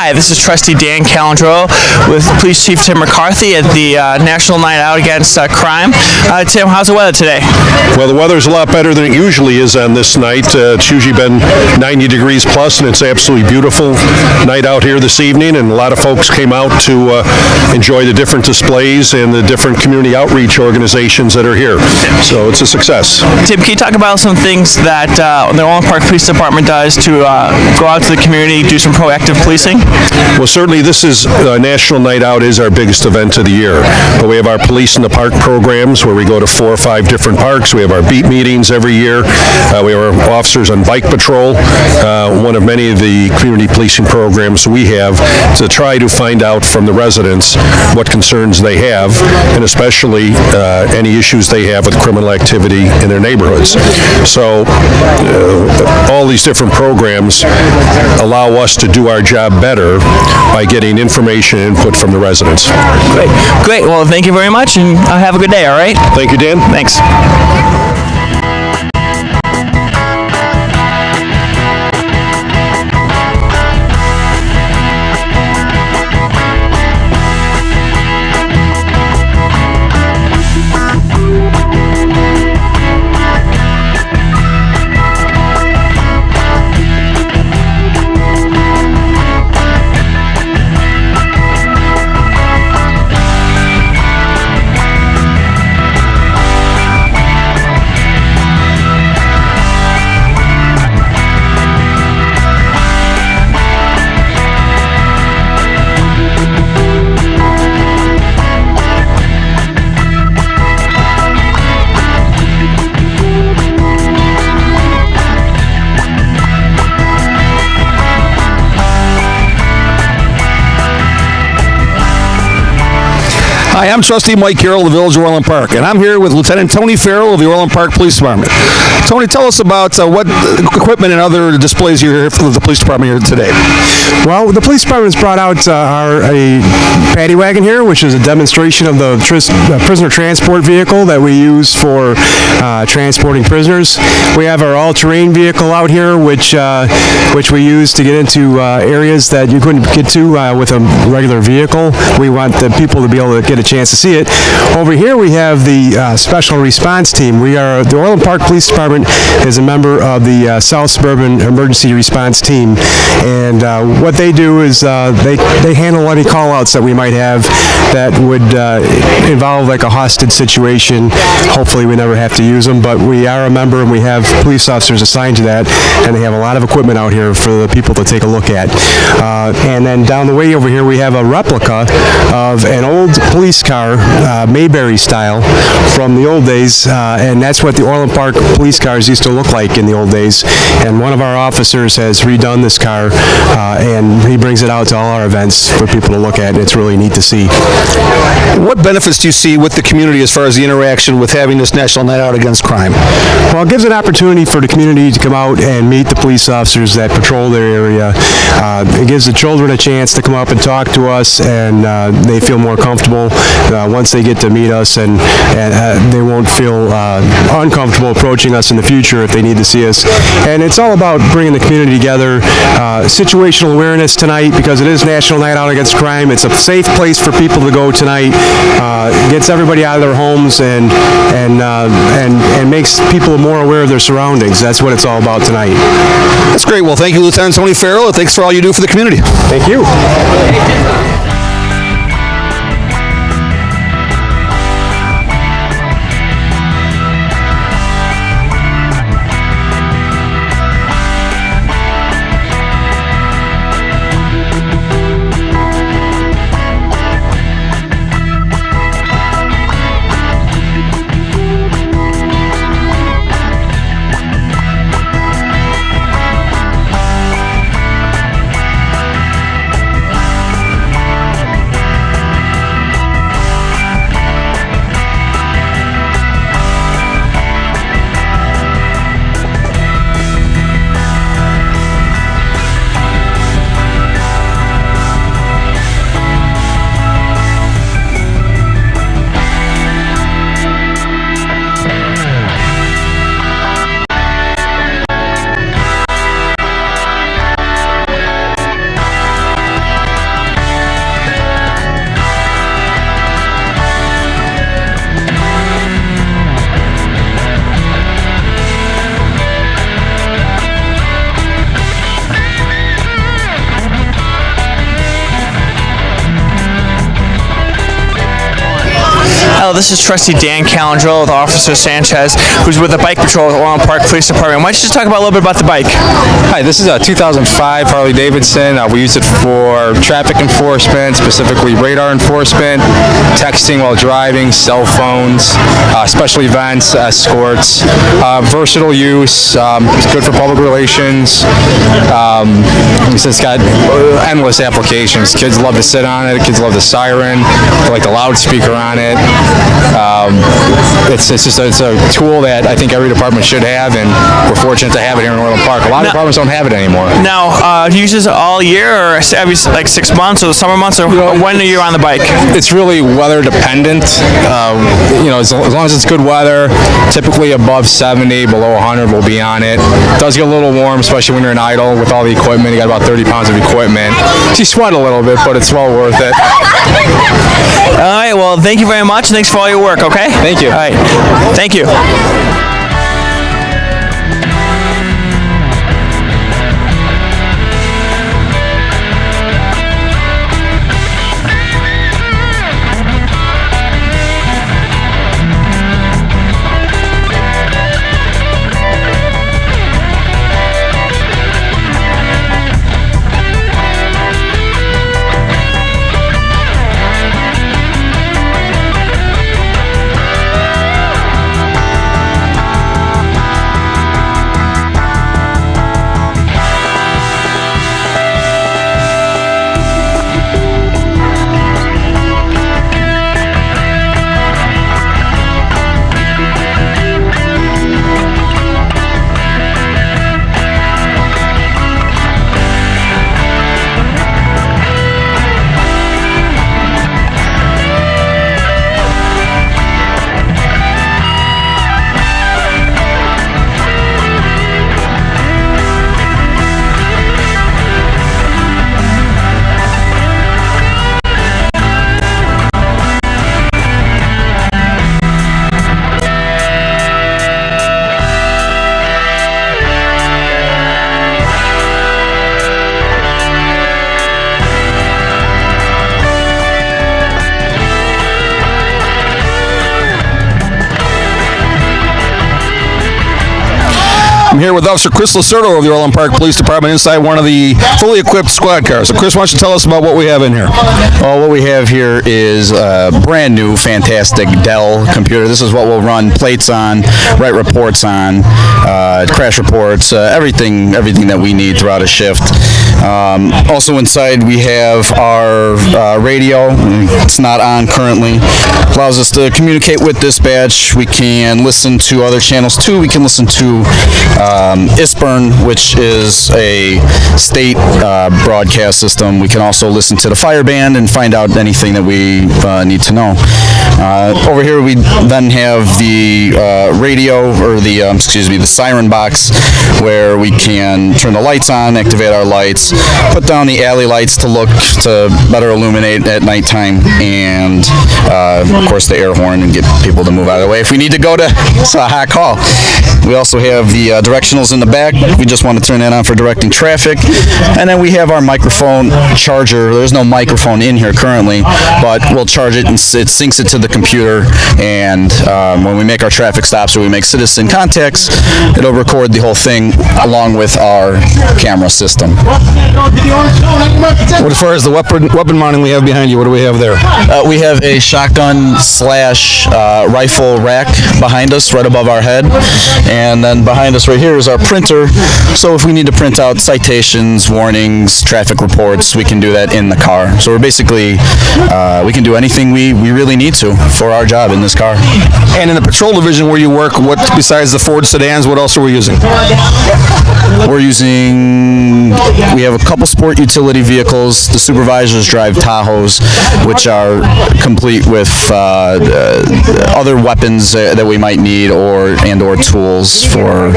Hi, this is Trustee Dan Calandriello with Police Chief Tim McCarthy at the National Night Out Against Crime. Tim, how's the weather today? Well, the weather's a lot better than it usually is on this night. It's usually been 90 degrees plus, and it's absolutely beautiful night out here this evening, and a lot of folks came out to enjoy the different displays and the different community outreach organizations that are here. So it's a success. Tim, can you talk about some things that the Orland Park Police Department does to go out to the community, do some proactive policing? Well, certainly this is National Night Out is our biggest event of the year. But we have our Police in the Park programs where we go to 4 or 5 different parks. We have our beat meetings every year. We have our officers on bike patrol, one of many of the community policing programs we have to try to find out from the residents what concerns they have, and especially any issues they have with criminal activity in their neighborhoods. So all these different programs allow us to do our job better by getting information and input from the residents. Great. Well, thank you very much, and have a good day, all right? Thank you, Dan. Thanks. Hi, I'm Trustee Mike Carroll of the Village of Orland Park, and I'm here with Lieutenant Tony Farrell of the Orland Park Police Department. Tony, tell us about what equipment and other displays you're here for the police department here today. Well, the police department has brought out a paddy wagon here, which is a demonstration of the prisoner transport vehicle that we use for transporting prisoners. We have our all-terrain vehicle out here, which we use to get into areas that you couldn't get to with a regular vehicle. We want the people to be able to get a chance to see it. Over here we have the special response team. The Orland Park Police Department is a member of the South Suburban Emergency Response Team, and what they do is they handle any call-outs that we might have that would involve like a hostage situation. Hopefully we never have to use them, but we are a member and we have police officers assigned to that, and they have a lot of equipment out here for the people to take a look at. And then down the way over here we have a replica of an old police car, Mayberry style, from the old days, and that's what the Orland Park police cars used to look like in the old days. And one of our officers has redone this car, and he brings it out to all our events for people to look at. It's really neat to see. What benefits do you see with the community as far as the interaction with having this National Night Out Against Crime? Well, it gives an opportunity for the community to come out and meet the police officers that patrol their area. It gives the children a chance to come up and talk to us, and they feel more comfortable once they get to meet us, and they won't feel uncomfortable approaching us in the future if they need to see us. And it's all about bringing the community together. Situational awareness tonight, because it is National Night Out Against Crime. It's a safe place for people to go tonight. Gets everybody out of their homes and makes people more aware of their surroundings. That's what it's all about tonight. That's great. Well, thank you, Lieutenant Tony Farrell, and thanks for all you do for the community. Thank you. Hello, this is Trustee Dan Calandriello with Officer Sanchez, who's with the Bike Patrol at Orland Park Police Department. Why don't you just talk about a little bit about the bike? Hi, this is a 2005 Harley Davidson. We use it for traffic enforcement, specifically radar enforcement, texting while driving, cell phones, special events, escorts. Versatile use. It's good for public relations. It's got endless applications. Kids love to sit on it. Kids love the siren. They like the loudspeaker on it. It's a tool that I think every department should have, and we're fortunate to have it here in Orland Park. A lot of departments don't have it anymore. Now, do you use this all year, or every 6 months, or the summer months, or when are you on the bike? It's really weather dependent. As long as it's good weather, typically above 70, below 100, we'll be on it. It does get a little warm, especially when you're in idle with all the equipment. You got about 30 pounds of equipment. You sweat a little bit, but it's well worth it. All right, well, thank you very much, and thanks for all your work, okay? Thank you. All right, thank you. I'm here with Officer Chris Lacerdo of the Orland Park Police Department inside one of the fully equipped squad cars. So Chris, why don't you tell us about what we have in here? Well, what we have here is a brand new, fantastic Dell computer. This is what we'll run plates on, write reports on, crash reports, everything that we need throughout a shift. Also inside we have our radio. It's not on currently. Allows us to communicate with dispatch. We can listen to other channels too. We can listen to ISPERN, which is a state broadcast system. We can also listen to the fire band and find out anything that we need to know. Over here we then have the radio, or the siren box, where we can turn the lights on, activate our lights, put down the alley lights to better illuminate at nighttime, and of course the air horn and get people to move out of the way if we need to go to it's a hot call. We also have the directionals in the back. We just want to turn that on for directing traffic. And then we have our microphone charger. There's no microphone in here currently, but we'll charge it and it syncs it to the computer. And when we make our traffic stops or we make citizen contacts, it'll record the whole thing along with our camera system. As far as the weapon mounting we have behind you, what do we have there? We have a shotgun / rifle rack behind us, right above our head. And then behind us right here is our printer. So if we need to print out citations, warnings, traffic reports, we can do that in the car. So we're basically, we can do anything we really need to for our job in this car. And in the patrol division where you work, what besides the Ford sedans, what else are we using? We have a couple sport utility vehicles. The supervisors drive Tahoes, which are complete with other weapons that we might need or tools for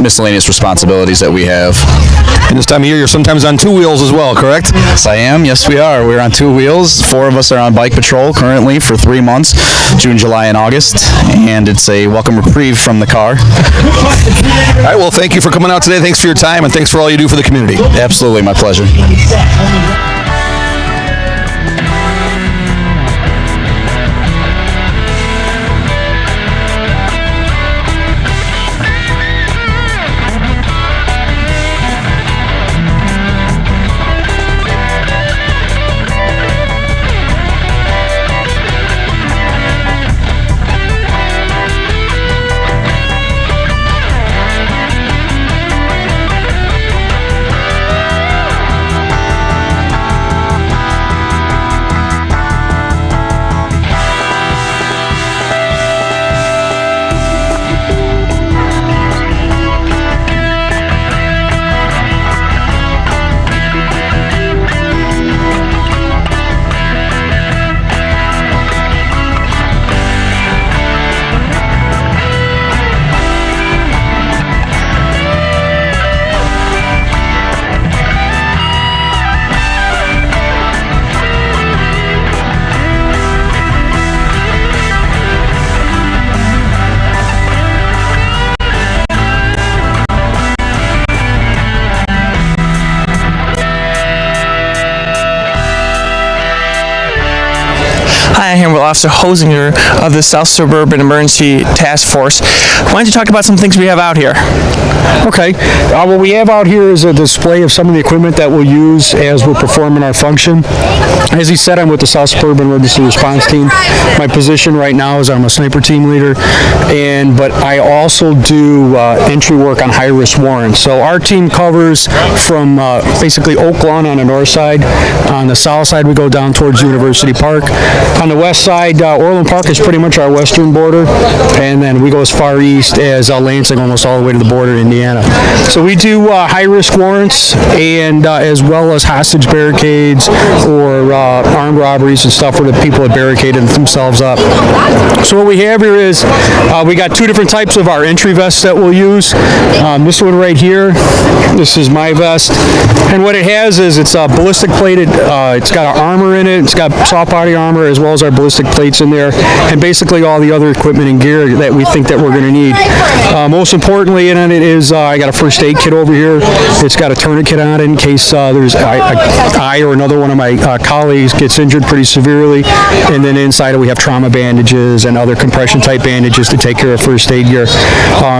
miscellaneous responsibilities that we have. And this time of year, you're sometimes on two wheels as well, correct? Yes, I am. Yes, we are. We're on two wheels. 4 of us are on bike patrol currently for 3 months, June, July, and August, and it's a welcome reprieve from the car. All right, well, thank you for coming out today. Thanks for your time, and thanks for all you do for the community. Absolutely, my pleasure. Hi, I'm here with Officer Hosinger of the South Suburban Emergency Task Force. Why don't you talk about some things we have out here? Okay. What we have out here is a display of some of the equipment that we'll use as we're performing our function. As he said, I'm with the South Suburban Emergency Response Team. My position right now is I'm a sniper team leader, but I also do entry work on high-risk warrants. So our team covers from basically Oak Lawn on the north side. On the south side, we go down towards University Park. On the west side, Orland Park is pretty much our western border, and then we go as far east as Lansing, almost all the way to the border in Indiana. So we do high-risk warrants, and as well as hostage barricades or armed robberies and stuff where the people have barricaded themselves up. So what we have here is we got two different types of our entry vests that we'll use. This one right here, this is my vest, and what it has is it's ballistic plated. It's got our armor in it. It's got soft body armor as well as our ballistic plates in there, and basically all the other equipment and gear that we think that we're going to need. Most importantly in it is I got a first aid kit over here. It's got a tourniquet on it in case I or another one of my colleagues gets injured pretty severely, and then inside it we have trauma bandages and other compression type bandages to take care of first aid gear.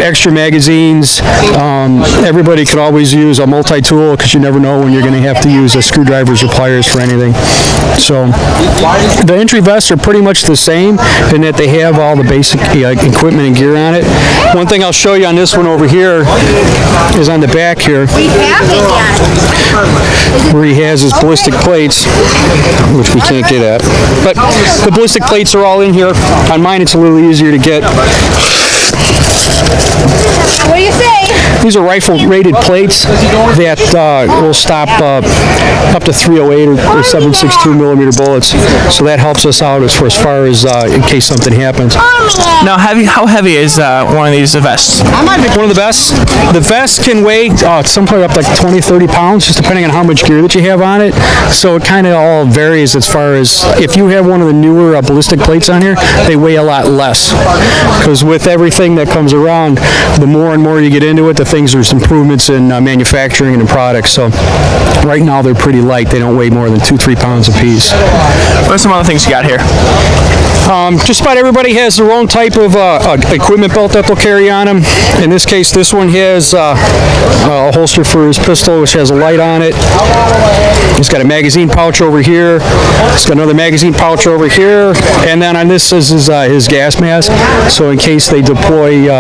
Extra magazines. Everybody can always use a multi-tool because you never know when you're going to have to use screwdrivers or pliers for anything. So the entry vests are pretty much the same in that they have all the basic equipment and gear on it. One thing I'll show you on this one over here is on the back here where he has his ballistic plates, which we can't get at. But the ballistic plates are all in here. On mine it's a little easier to get. What do you say? These are rifle-rated plates that will stop up to 308 or 7.62 millimeter bullets. So that helps us out as far as in case something happens. Now, how heavy is one of these vests? One of the vests? The vest can weigh something up like 20, 30 pounds, just depending on how much gear that you have on it. So it kind of all varies as far as if you have one of the newer ballistic plates on here, they weigh a lot less. Because with everything that comes around, the more and more you get into it, the things there's improvements in manufacturing and in products. So right now they're pretty light. They don't weigh more than 2-3 pounds a piece. What are some other things you got here? Just about everybody has their own type of equipment belt that they'll carry on them. In this case, this one has a holster for his pistol, which has a light on it. He's got a magazine pouch over here. He's got another magazine pouch over here. And then on this is his gas mask. So in case they deploy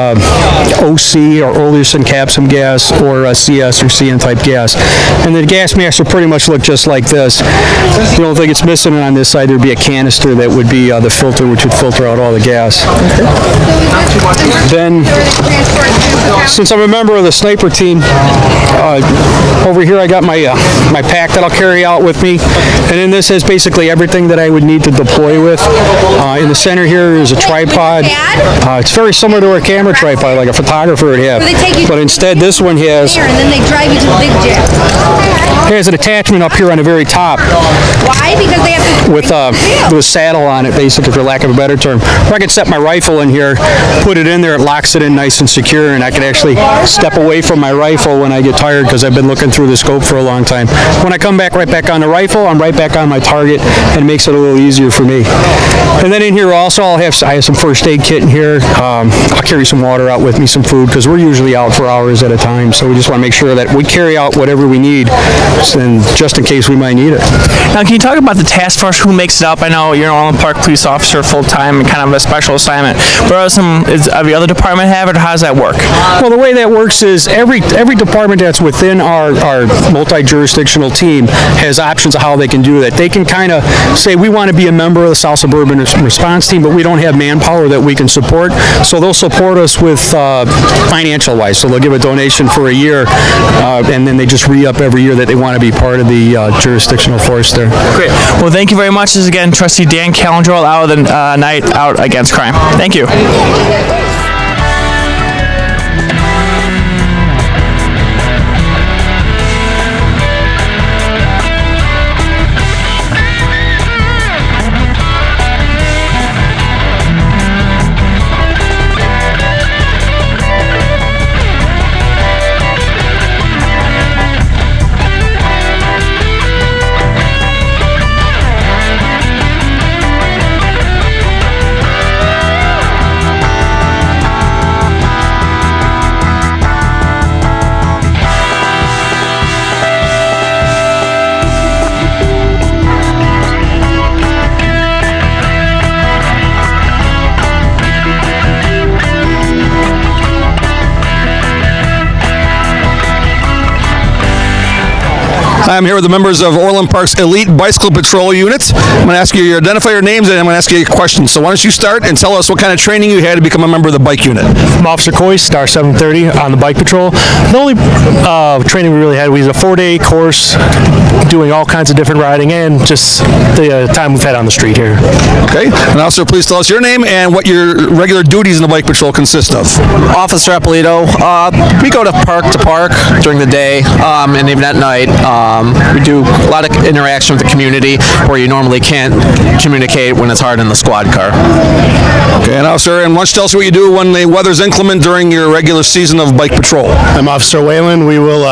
OC or Oleander capsule gas or CS or CN type gas. And the gas masks will pretty much look just like this. The only thing it's missing on this side, there'd be a canister that would be the filter, which would filter out all the gas. Then, since I'm a member of the sniper team, over here I got my pack that I'll carry out with me, and in this has basically everything that I would need to deploy with. In the center here is a tripod. It's very similar to a camera tripod, like a photographer would have, but instead this one has an attachment up here on the very top. Why? Because they have to with a saddle on it, basically, for lack of a better term. Or I could set my rifle in here, put it in there, it locks it in nice and secure, and I can actually step away from my rifle when I get tired because I've been looking through the scope for a long time. When I come back right back on the rifle, I'm right back on my target, and it makes it a little easier for me. And then in here also, I have some first aid kit in here. I'll carry some water out with me, some food, because we're usually out for hours at a time, so we just want to make sure that we carry out whatever we need, and just in case we might need it. Now, can you talk about the task force? Who makes it up? I know you're an Orland Park police officer full-time and kind of a special assignment. But does every other department have it, or how does that work? Well, the way that works is every department that's within our multi-jurisdictional team has options of how they can do that. They can kind of say, we want to be a member of the South Suburban Response Team, but we don't have manpower that we can support. So they'll support us with financial-wise. So they'll give a donation for a year, and then they just re-up every year that they want to be part of the jurisdictional force there. Great. Well, thank you very much. This is again Trustee Dan Calandriello out of the Night Out Against Crime. Thank you. I'm here with the members of Orland Park's Elite Bicycle Patrol Unit. I'm going to ask you to identify your names, and I'm going to ask you a question. So why don't you start and tell us what kind of training you had to become a member of the bike unit? I'm Officer Coy, Star 730 on the bike patrol. The only training we really had was a 4-day course doing all kinds of different riding and just the time we've had on the street here. Okay. And officer, please tell us your name and what your regular duties in the bike patrol consist of. Officer Eppolito. We go to park during the day and even at night. We do a lot of interaction with the community where you normally can't communicate when it's hard in the squad car. Okay, and officer, and why don't you tell us what you do when the weather's inclement during your regular season of bike patrol? I'm Officer Whalen. We will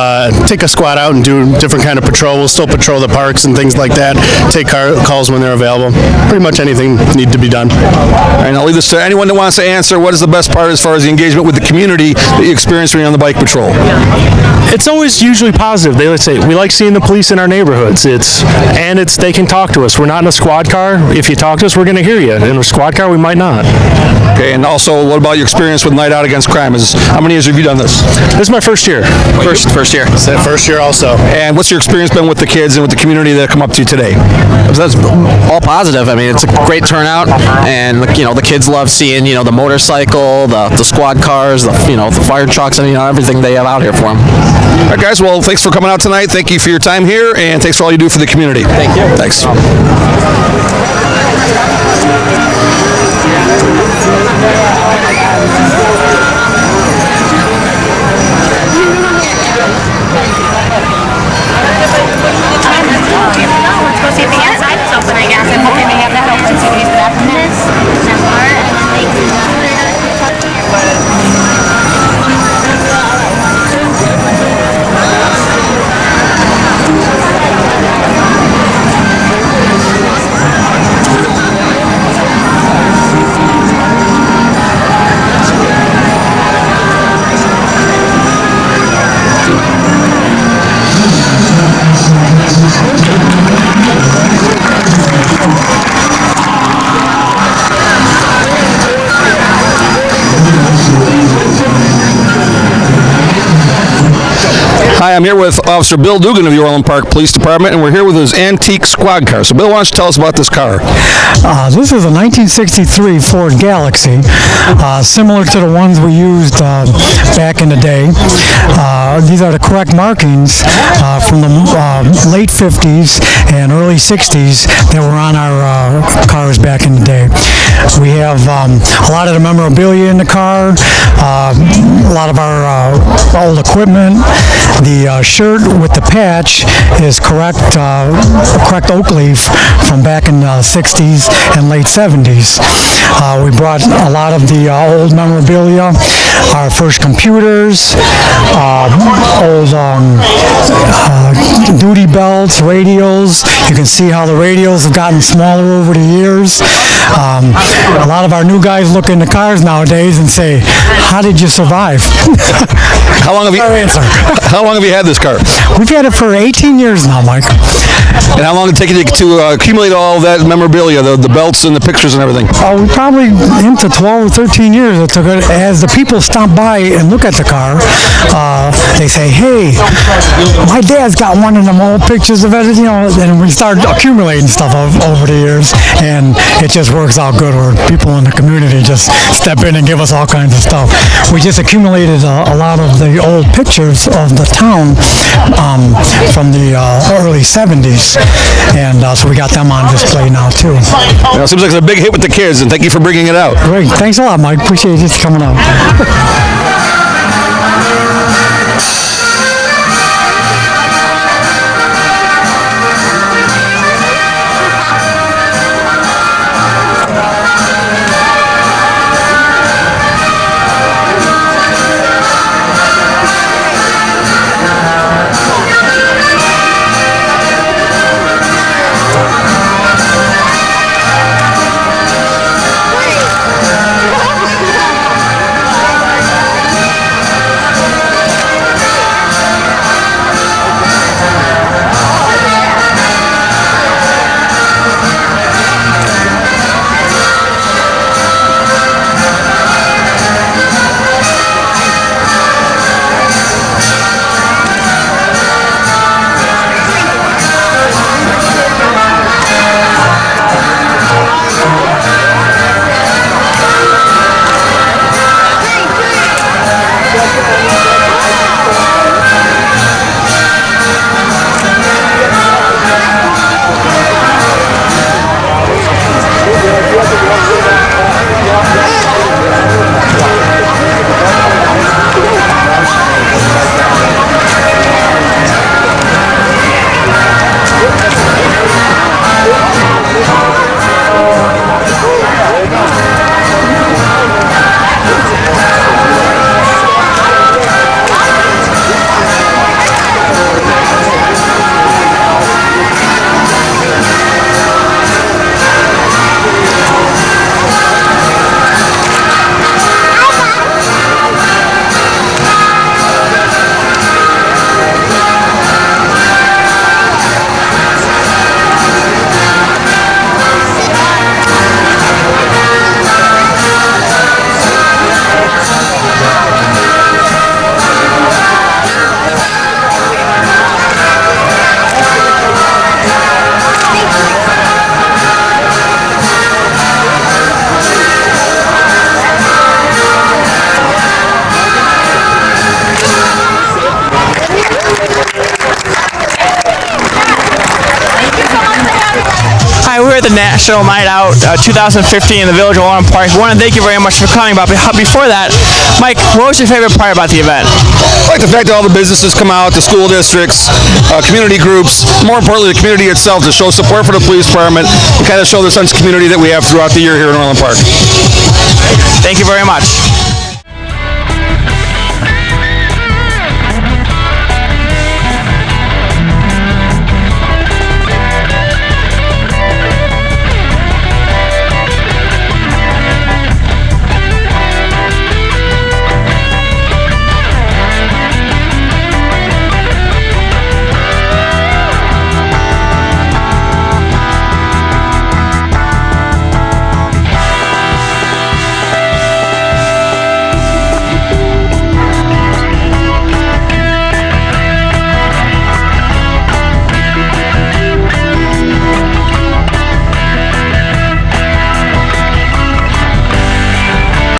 take a squad out and do different kind of patrol. We'll still patrol the parks and things like that. Take calls when they're available. Pretty much anything need to be done. All right, I'll leave this to anyone that wants to answer. What is the best part as far as the engagement with the community that you experience when you're on the bike patrol? It's always usually positive. They say we like seeing the police in our neighborhoods. They can talk to us. We're not in a squad car. If you talk to us, we're going to hear you. In a squad car, we might not. Okay, and also, what about your experience with Night Out Against Crime? How many years have you done this? This is my first year. First year. First year also. And what's your experience been with the kids and with the community that come up to you today? That's all positive. I mean, it's a great turnout, and the kids love seeing the motorcycle, the squad cars, the fire trucks, and everything they have out here for them. All right, guys. Well, thanks for coming out tonight. Thank you for your time here, and thanks for all you do for the community. Thank you. Thanks. Hi, I'm here with Officer Bill Dugan of the Orland Park Police Department, and we're here with his antique squad car. So, Bill, why don't you tell us about this car? This is a 1963 Ford Galaxy, similar to the ones we used back in the day. These are the correct markings from the late 50s and early 60s that were on our cars back in the day. We have a lot of the memorabilia in the car, a lot of our old equipment. The shirt with the patch is correct oak leaf from back in the 60s and late 70s. We brought a lot of the old memorabilia, our first computers, old duty belts, radios. You can see how the radios have gotten smaller over the years. A lot of our new guys look in the cars nowadays and say, "How did you survive?" How long have you had this car? We've had it for 18 years now, Mike. And how long did it take you to accumulate all that memorabilia, the belts and the pictures and everything? We probably into 12 or 13 years it took it. As the people stop by and look at the car, they say, "Hey, my dad's got one of them old pictures of it," and we start accumulating stuff over the years, and it just works out good where people in the community just step in and give us all kinds of stuff. We just accumulated a lot of the old pictures of the town from the early 70s, and so we got them on display now too. It seems like it's a big hit with the kids, and thank you for bringing it out. Great, thanks a lot, Mike. Appreciate you coming out. at the National Night Out 2015 in the Village of Orland Park. We want to thank you very much for coming. But before that, Mike, what was your favorite part about the event? I like the fact that all the businesses come out, the school districts, community groups, more importantly, the community itself to show support for the police department and kind of show the sense of community that we have throughout the year here in Orland Park. Thank you very much.